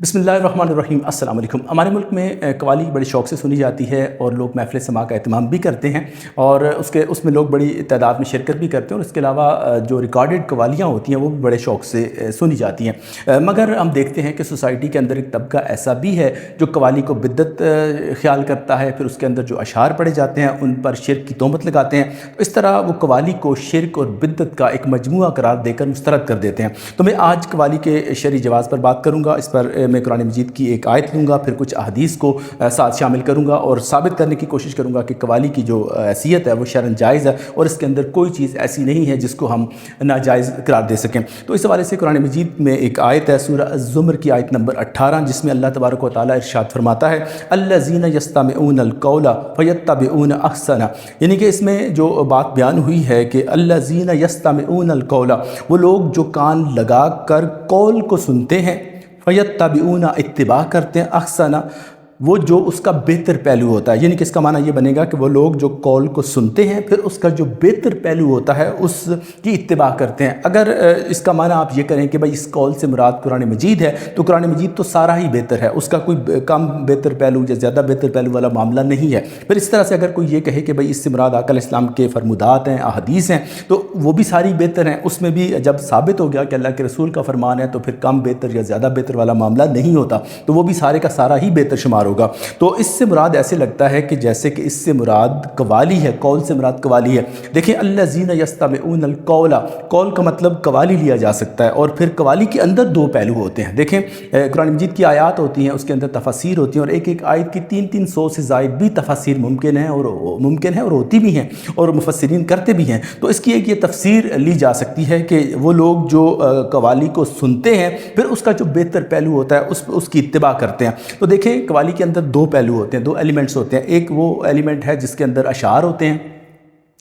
बिस्मिल्लाहिर्रहमानिर्रहीम। अस्सलाम वालेकुम। हमारे मुल्क में कव्वाली बड़े शौक़ से सुनी जाती है और लोग महफ़िल समाअ का एहतमाम भी करते हैं और उसमें लोग बड़ी तादाद में शिरकत भी करते हैं और इसके अलावा जो रिकॉर्डेड कव्वालियाँ होती हैं वो भी बड़े शौक़ से सुनी जाती हैं। मगर हम देखते हैं कि सोसाइटी के अंदर एक तबका ऐसा भी है जो कव्वाली को बिद्दत ख़्याल करता है, फिर उसके अंदर जो अशार पढ़े जाते हैं उन पर शिरक की तोहमत लगाते हैं। तो इस तरह वो कव्वाली को शिरक और बिद्दत का एक मजमूआ करार देकर मुस्तरद कर देते हैं। तो मैं आज कव्वाली के शरई जवाज़ पर बात करूँगा। इस पर मैं कुरान मजीद की एक आयत लूँगा, फिर कुछ अहादीस को साथ शामिल करूँगा और साबित करने की कोशिश करूँगा कि कव्वाली की जो हैसियत है वो शरअन जायज़ है और इसके अंदर कोई चीज़ ऐसी नहीं है जिसको हम नाजायज़ करार दे सकें। तो इस हवाले से कुरान मजीद में एक आयत है सूरह अज़-ज़ुमर की आयत नंबर 18, जिसमें अल्लाह तबारक व तआला इरशाद फरमाता है अल्लज़ीना यस्तमिऊनल कौला फयत्तबिऊन अहसना। यानी कि इसमें जो बात बयान हुई है कि अल्लज़ीना यस्तमिऊनल कौला, वो लोग जो कान लगा कर कौल को सुनते हैं, फयत्तबिऊना इत्तिबा करते हैं, अहसना वो जो उसका बेहतर पहलू होता है। यानी कि इसका माना ये बनेगा कि वो लोग जो कौल को सुनते हैं फिर उसका जो बेहतर पहलू होता है उसकी इत्तिबा करते हैं। अगर इसका माना आप ये करें कि भाई इस कौल से मुराद कुरान मजीद है तो कुरान मजीद तो सारा ही बेहतर है, उसका कोई कम बेहतर पहलू या ज़्यादा बेहतर पहलू वाला मामला नहीं है। फिर इस तरह से अगर कोई ये कहे कि भाई इससे मुराद आका अलैहिस्सलाम के फरमुदात हैं, अहादीस हैं, तो वो भी सारी बेहतर हैं। उसमें भी जब साबित हो गया कि अल्लाह के रसूल का फरमान है तो फिर कम बेहतर या ज़्यादा बेहतर वाला मामला नहीं होता, तो वो भी सारे का सारा ही बेहतर शुमार होगा। तो इससे मुराद ऐसे लगता है कि जैसे कि इससे मुराद कवाली है, कौल से मुराद कवाली है। देखिए अल्लज़ीना यस्तमिऊनल कौला, कौल का मतलब कवाली लिया जा सकता है और फिर कवाली के अंदर दो पहलू होते हैं। देखें कुरान मजीद की आयत होती हैं, उसके अंदर तफसीर होती हैं और एक एक आयत की 300 से ज़ायद भी तफसीर मुमकिन है और होती भी हैं और मुफस्सिरीन करते भी हैं। तो इसकी एक ये तफसीर ली जा सकती है कि वो लोग जो कवाली को सुनते हैं फिर उसका जो बेहतर पहलू होता है उसकी इत्तिबा करते हैं। तो देखें कवाली के अंदर दो पहलू होते हैं, दो एलिमेंट्स होते हैं। एक वो एलिमेंट है जिसके अंदर अशार होते हैं,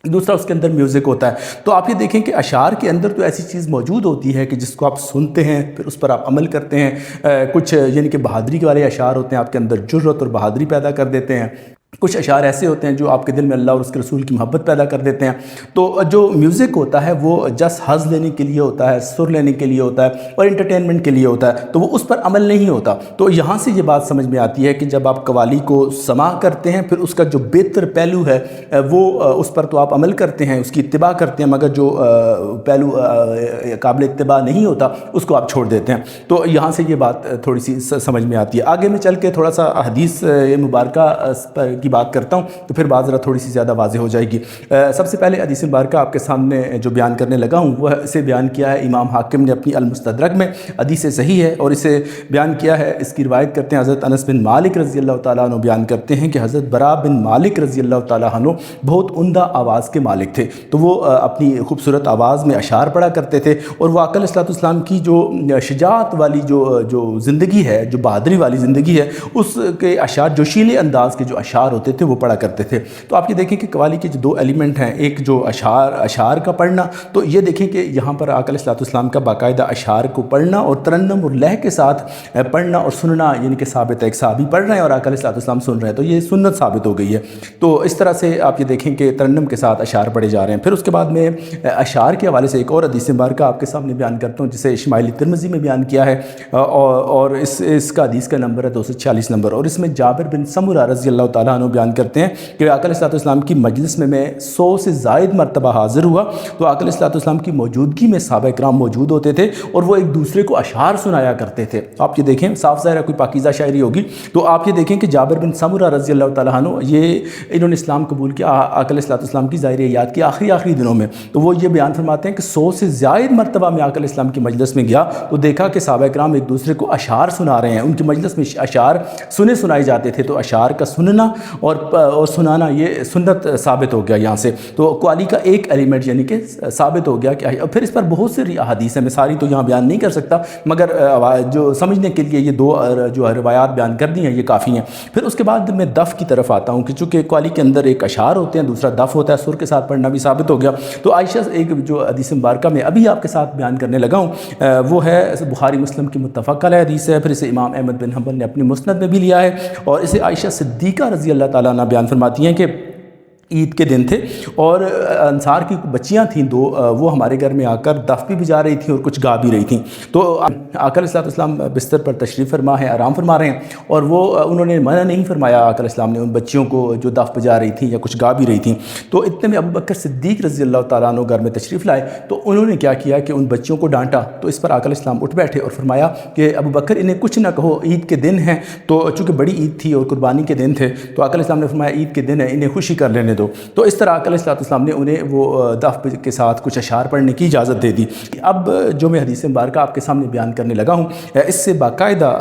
दूसरा उसके अंदर म्यूज़िक होता है। तो आप ये देखें कि अशार के अंदर तो ऐसी चीज़ मौजूद होती है कि जिसको आप सुनते हैं फिर उस पर आप अमल करते हैं। कुछ यानी कि बहादरी के वाले अशार होते हैं, आपके अंदर जुर्रत और बहादरी पैदा कर देते हैं। कुछ अशार ऐसे होते हैं जो आपके दिल में अल्लाह और उसके रसूल की मोहब्बत पैदा कर देते हैं। तो जो म्यूज़िक होता है वो जस्ट हज़ लेने के लिए होता है, सुर लेने के लिए होता है और इंटरटेनमेंट के लिए होता है, तो वो उस पर अमल नहीं होता। तो यहाँ से ये बात समझ में आती है कि जब आप कवाली को समा करते हैं फिर उसका जो बेहतर पहलू है वो उस पर तो आप अमल करते हैं, उसकी इत्तिबा करते हैं, मगर जो पहलू काबिल इत्तिबा नहीं होता उसको आप छोड़ देते हैं। तो यहाँ से ये बात थोड़ी सी समझ में आती है। आगे मैं चल के थोड़ा सा हदीस मुबारका की बात करता हूँ तो फिर बात ज़रा थोड़ी सी ज़्यादा वाज़ेह हो जाएगी। सबसे पहले हदीस मुबारका आपके सामने जो बयान करने लगा हूँ वह इसे बयान किया है इमाम हाकिम ने अपनी अल-मुस्तदरक में। हदीस सही है और इसे बयान किया है, इसकी रिवायत करते हैं हज़रत अनस बिन मालिक रज़ी अल्लाह तआला अन्हु बयान करते हैं कि हज़रत बरा बिन मालिक रज़ी अल्लाह तआला अन्हु बहुत उम्दा आवाज़ के मालिक थे। तो वो अपनी खूबसूरत आवाज़ में अशार पढ़ा करते थे और वो आका अलैहिस्सलाम की जो शजाअत वाली जो ज़िंदगी है, जो बहादुरी वाली ज़िंदगी है, उसके अशार जोशीले अंदाज़ के जो अशार होते थे वो पढ़ा करते थे। तो आप ये देखें कि कवाली के जो दो एलिमेंट हैं, एक जो अशार का पढ़ना, तो ये देखें कि यहाँ पर आका अलैहिस्सलाम का बाकायदा अशार को पढ़ना और तरन्नुम और लह के साथ पढ़ना और सुनना यानी कि साबित है। एक सहाबी पढ़ रहे हैं और आका अलैहिस्सलाम सुन रहे हैं, तो ये सुन्नत साबित हो गई है। तो इस तरह से आप ये देखें कि तरन्नुम के साथ अशार पढ़े जा रहे हैं। फिर उसके बाद में अशार के हवाले से एक और हदीस मुबारका आपके सामने बयान करता हूँ जिसे इश्माइल तिरमिज़ी में बयान किया है और इसका हदीस का नंबर है 246 नंबर। और इसमें जाबिर बिन समुरा रज़ी अल्लाह तआला अन्हु बयान करते हैं कि आका अलैहिस्सलाम की मजलिस में मैं 100 से ज़ायद मरतबा हाज़िर हुआ। तो आका अलैहिस्सलाम की मौजूदगी में सहाबा इकराम मौजूद होते थे और वो एक दूसरे को अशार सुनाया करते थे। आप ये देखें, साफ ज़ाहिर है कोई पाकीज़ा शायरी होगी। तो आप ये देखें कि जाबिर बिन समुरा रज़ी अल्लाह तआला अन्हु इन्होंने इस्लाम कबूल किया आका अलैहिस्सलाम की ज़ाहिर याद की आखिरी दिनों में। तो वो ये बयान फरमाते हैं कि 100 से ज़ायद मरतबा मैं आका अलैहिस्सलाम की मजलिस में गया तो देखा कि सहाबा इकराम एक दूसरे को अशार सुना रहे हैं। उनकी मजलिस में अशार सुनाए जाते थे। तो अशार का सुनना और सुनाना ये सुन्नत साबित हो गया यहाँ से। तो कवाली का एक एलिमेंट यानी कि साबित हो गया कि फिर इस पर बहुत सी अहादीस हैं, मैं सारी तो यहाँ बयान नहीं कर सकता, मगर जो समझने के लिए ये दो जो रवायात बयान कर दी हैं ये काफ़ी हैं। फिर उसके बाद मैं दफ़ की तरफ आता हूँ कि चूँकि कवाली के अंदर एक अशार होते हैं, दूसरा दफ़ होता है, सुर के साथ पढ़ना भी साबित हो गया। तो आयशा एक जो हदीस मुबारका में अभी आपके साथ बयान करने लगा हूँ वो है बुखारी मुस्लिम की मुत्तफ़क़ अलैह हदीस है। फिर इसे इमाम अहमद बिन हंबल ने अपनी मुस्नद में भी लिया है और इसे आयशा सिद्दीक़ा रज़ी अल्लाह तआला अन्हा बयान फरमाती हैं कि عید کے دن تھے، اور انصار کی بچیاں تھیں دو، وہ ہمارے گھر میں آ کر دف بھی بجا رہی تھیں اور کچھ گا بھی رہی تھیں۔ تو آقا علیہ السلام بستر پر تشریف فرما ہیں، آرام فرما رہے ہیں، اور وہ انہوں نے منع نہیں فرمایا آقا علیہ السلام نے ان بچیوں کو جو دف بجا رہی تھیں یا کچھ گا بھی رہی تھیں۔ تو اتنے میں ابو بکر صدیق رضی اللہ تعالیٰ عنہ گھر میں تشریف لائے، تو انہوں نے کیا کیا کہ ان بچیوں کو ڈانٹا۔ تو اس پر آقا علیہ السلام اٹھ بیٹھے اور فرمایا کہ ابو بکر انہیں کچھ نہ کہو، عید کے دن ہیں، تو چونکہ بڑی عید تھی اور قربانی کے دن تھے، تو آقا علیہ السلام نے فرمایا عید کے دن ہے، انہیں خوشی کر لینے دو۔ تو اس طرح آقا علیہ السلام نے انہیں وہ دف کے ساتھ کچھ اشعار پڑھنے کی اجازت دے دی۔ اب جو میں حدیث مبارکہ آپ کے سامنے بیان کرنے لگا ہوں، اس سے باقاعدہ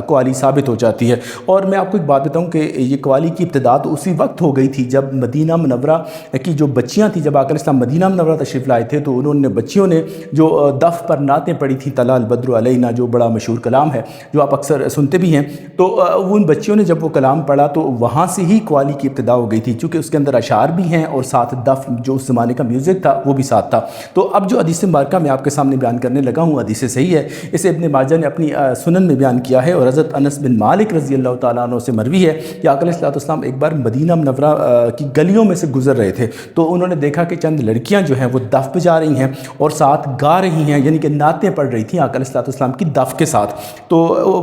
قوالی ثابت ہو جاتی ہے۔ اور میں آپ کو ایک بات بتاؤں کہ یہ قوالی کی ابتدا تو اسی وقت ہو گئی تھی جب مدینہ منورہ کی جو بچیاں تھیں، جب آقا علیہ السلام مدینہ منورہ تشریف لائے تھے، تو انہوں نے بچیوں نے جو دف پر نعتیں پڑھی تھیں، طلع البدر علینا، جو بڑا مشہور کلام ہے جو آپ اکثر سنتے بھی ہیں، تو ان بچیوں نے جب وہ کلام پڑھا تو وہاں سے ہی قوالی کی ابتدا ہو گئی تھی، چونکہ اس کے اندر اشعار بھی ہیں اور ساتھ دف جو اس زمانے کا میوزک تھا وہ بھی ساتھ تھا۔ تو اب جو حدیث مبارکہ میں آپ کے سامنے بیان کرنے لگا ہوں، حدیث صحیح ہے، اسے ابن ماجہ نے اپنی سنن میں بیان کیا ہے، اور حضرت انس بن مالک رضی اللہ تعالیٰ عنہ سے مروی ہے کہ آقا علیہ السلام ایک بار مدینہ منورہ کی گلیوں میں سے گزر رہے تھے، تو انہوں نے دیکھا کہ چند لڑکیاں جو ہیں وہ دف بجا رہی ہیں اور ساتھ گا رہی ہیں، یعنی کہ نعتیں پڑھ رہی تھیں آقا علیہ السلام کی دف کے ساتھ۔ تو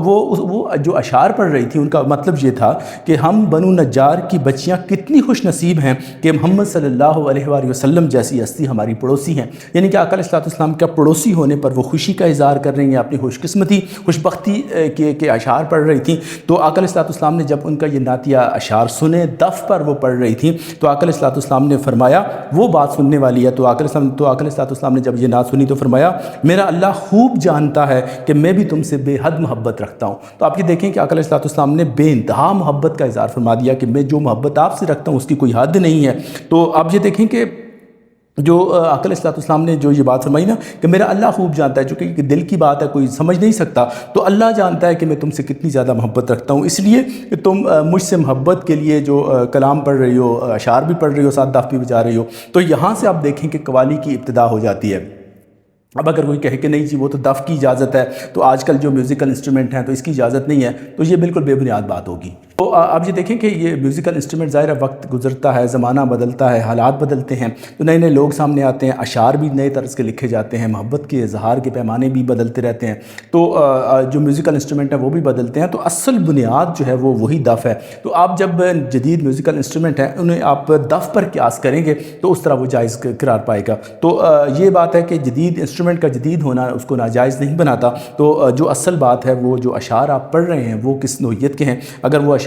وہ جو اشعار پڑھ رہی تھیں ان کا مطلب یہ تھا کہ ہم بنو نجار کی بچیاں کتنی خوش نصیب ہیں کہ محمد صلی اللہ علیہ وآلہ وسلم جیسی ہستی ہماری پڑوسی ہیں، یعنی کہ آقا علیہ السلام کا پڑوسی ہونے پر وہ خوشی کا اظہار کر رہی ہیں، اپنی خوش قسمتی خوش بختی کے اشعار پڑھ رہی تھیں۔ تو آقا علیہ السلام نے جب ان کا یہ نعتیہ اشعار سنے، دف پر وہ پڑھ رہی تھیں، تو آقا علیہ السلام نے فرمایا وہ بات سننے والی ہے۔ تو آقا علیہ السلام نے جب یہ نعت سنی تو فرمایا میرا اللہ خوب جانتا ہے کہ میں بھی تم سے بے حد محبت رکھتا ہوں۔ تو آپ یہ دیکھیں کہ آقا علیہ السلام نے بے انتہا محبت کا اظہار فرما دیا کہ میں جو محبت آپ سے رکھتا ہوں اس کی کوئی حد نہیں ہے۔ تو آپ یہ دیکھیں کہ جو آقا علیہ السلام نے جو یہ بات فرمائی نا کہ میرا اللہ خوب جانتا ہے، چونکہ دل کی بات ہے کوئی سمجھ نہیں سکتا، تو اللہ جانتا ہے کہ میں تم سے کتنی زیادہ محبت رکھتا ہوں، اس لیے کہ تم مجھ سے محبت کے لیے جو کلام پڑھ رہی ہو، اشعار بھی پڑھ رہی ہو، ساتھ دف بھی بجا رہی ہو۔ تو یہاں سے آپ دیکھیں کہ قوالی کی ابتدا ہو جاتی ہے۔ اب اگر کوئی کہے کہ نہیں جی وہ تو دف کی اجازت ہے، تو آج کل جو میوزیکل انسٹرومنٹ ہیں تو اس کی اجازت نہیں ہے، تو یہ بالکل بے بنیاد بات ہوگی۔ تو آپ یہ دیکھیں کہ یہ میوزیکل انسٹرومنٹ ظاہر وقت گزرتا ہے، زمانہ بدلتا ہے، حالات بدلتے ہیں، تو نئے نئے لوگ سامنے آتے ہیں، اشعار بھی نئے طرز کے لکھے جاتے ہیں، محبت کے اظہار کے پیمانے بھی بدلتے رہتے ہیں، تو جو میوزیکل انسٹرومنٹ ہیں وہ بھی بدلتے ہیں، تو اصل بنیاد جو ہے وہ وہی دف ہے۔ تو آپ جب جدید میوزیکل انسٹرومنٹ ہیں انہیں آپ دف پر قیاس کریں گے تو اس طرح وہ جائز قرار پائے گا۔ تو یہ بات ہے کہ جدید انسٹرومنٹ کا جدید ہونا اس کو ناجائز نہیں بناتا۔ تو جو اصل بات ہے وہ جو اشعار آپ پڑھ رہے ہیں وہ کس نوعیت کے ہیں، اگر وہ اشعار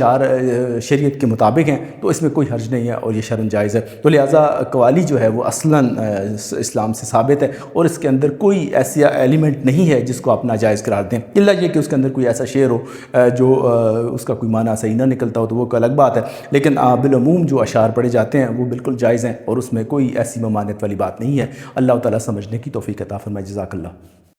شریعت کے مطابق ہیں تو اس میں کوئی حرج نہیں ہے اور یہ شرعاً جائز ہے۔ تو لہٰذا قوالی جو ہے وہ اصلاً اسلام سے ثابت ہے، اور اس کے اندر کوئی ایسا ایلیمنٹ نہیں ہے جس کو آپ ناجائز قرار دیں، الا یہ کہ اس کے اندر کوئی ایسا شعر ہو جو اس کا کوئی معنی صحیح نہ نکلتا ہو، تو وہ کوئی الگ بات ہے، لیکن بالعموم جو اشعار پڑھے جاتے ہیں وہ بالکل جائز ہیں اور اس میں کوئی ایسی ممانعت والی بات نہیں ہے۔ اللہ تعالیٰ سمجھنے کی توفیق عطا فرمائے۔ جزاک اللہ۔